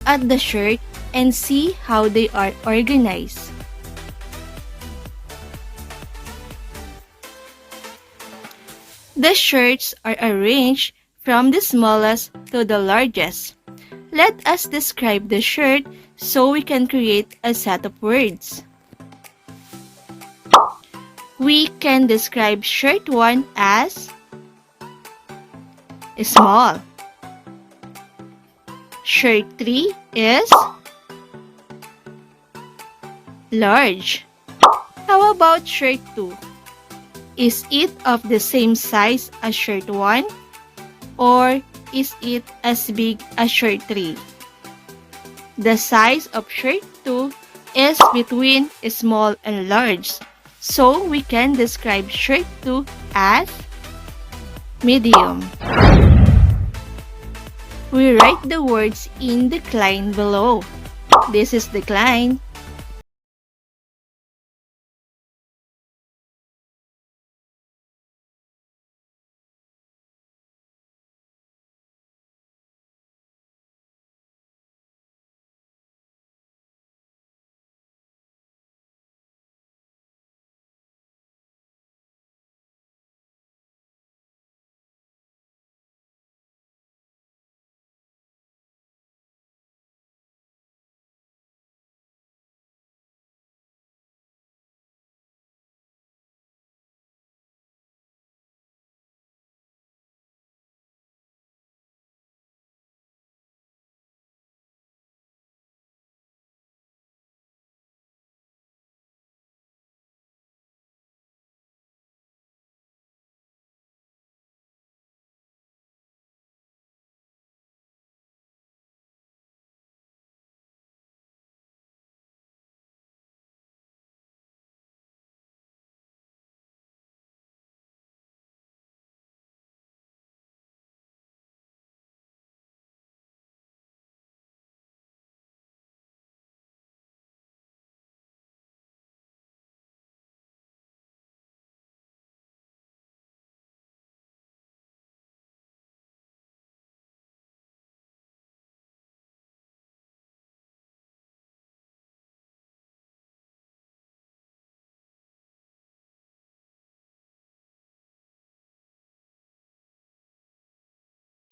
at the shirt and see how they are organized. The shirts are arranged from the smallest to the largest. Let us describe the shirt so we can create a set of words. We can describe shirt 1 as small. Shirt 3 is large. How about shirt 2? Is it of the same size as shirt 1 or is it as big as shirt 3? The size of shirt 2 is between small and large, so we can describe shirt 2 as medium. We write the words in the Cline below. This is the Cline.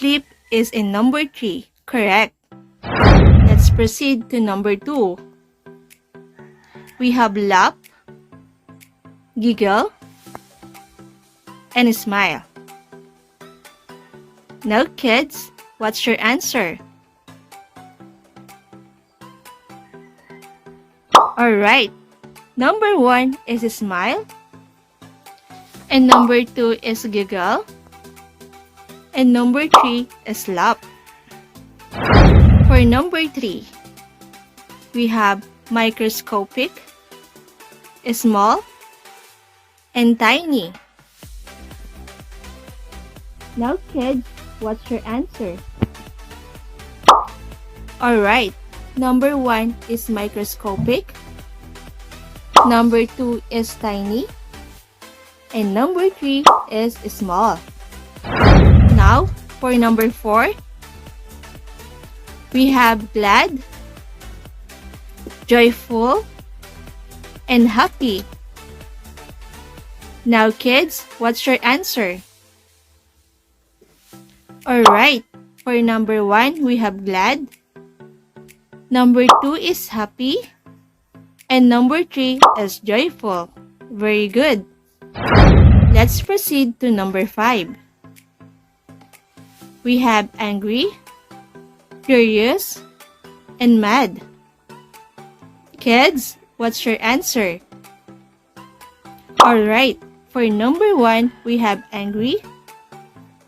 Sleep is in number 3. Correct. Let's proceed to number 2. We have laugh, giggle, and smile. Now kids, what's your answer? Alright, number 1 is smile, and number 2 is giggle, and number 3 is laugh. For number 3, we have microscopic, small, and tiny. Now kids, what's your answer? Alright, number 1 is microscopic, number 2 is tiny, and number 3 is small. Now, for number 4, we have glad, joyful, and happy. Now kids, what's your answer? Alright, for number 1, we have glad, number 2 is happy, and number 3 is joyful. Very good. Let's proceed to number 5. We have angry, curious, and mad. Kids, what's your answer? Alright, for number 1, we have angry,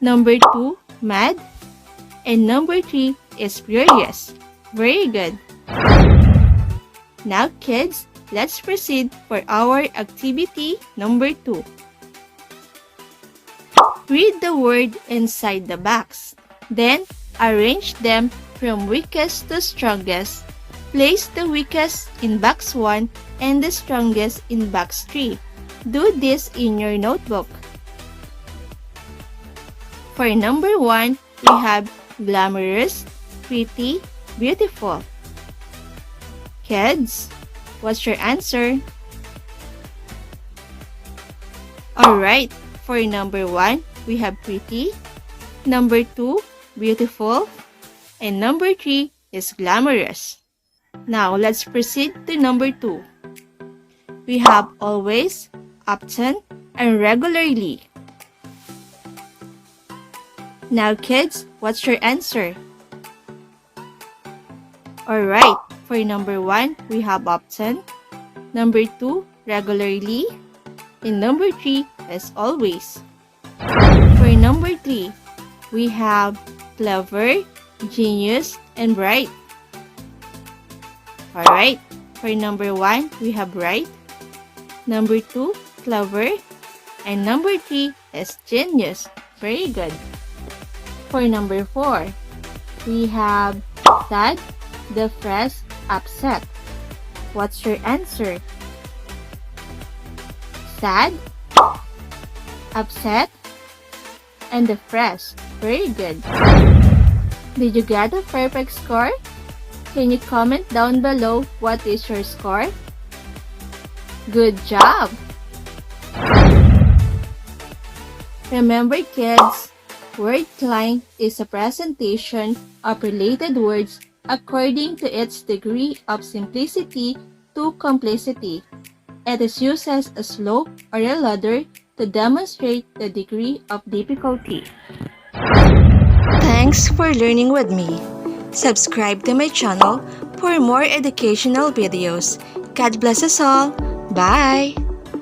number 2, mad, and number 3 is furious. Very good. Now kids, let's proceed for our activity number 2. Read the word inside the box. Then, arrange them from weakest to strongest. Place the weakest in box 1 and the strongest in box 3. Do this in your notebook. For number 1, we have glamorous, pretty, beautiful. Kids, what's your answer? Alright, for number 1, we have pretty. Number 2, beautiful. And number 3 is glamorous. Now, let's proceed to number 2. We have always, often, and regularly. Now, kids, what's your answer? Alright, for number 1, we have often. Number 2, regularly. And number 3 is always. For number 3, we have clever, genius, and bright. Alright, for number 1, we have bright. Number 2, clever. And number 3 is genius. Very good. For number 4, we have sad, depressed, upset. What's your answer? Sad, upset, and depressed. Very good. Did you get a perfect score? Can you comment down below what is your score? Good job! Remember kids, word cline is a presentation of related words according to its degree of simplicity to complexity. It is used as a slope or a ladder to demonstrate the degree of difficulty. Thanks for learning with me. Subscribe to my channel for more educational videos. God bless us all. Bye!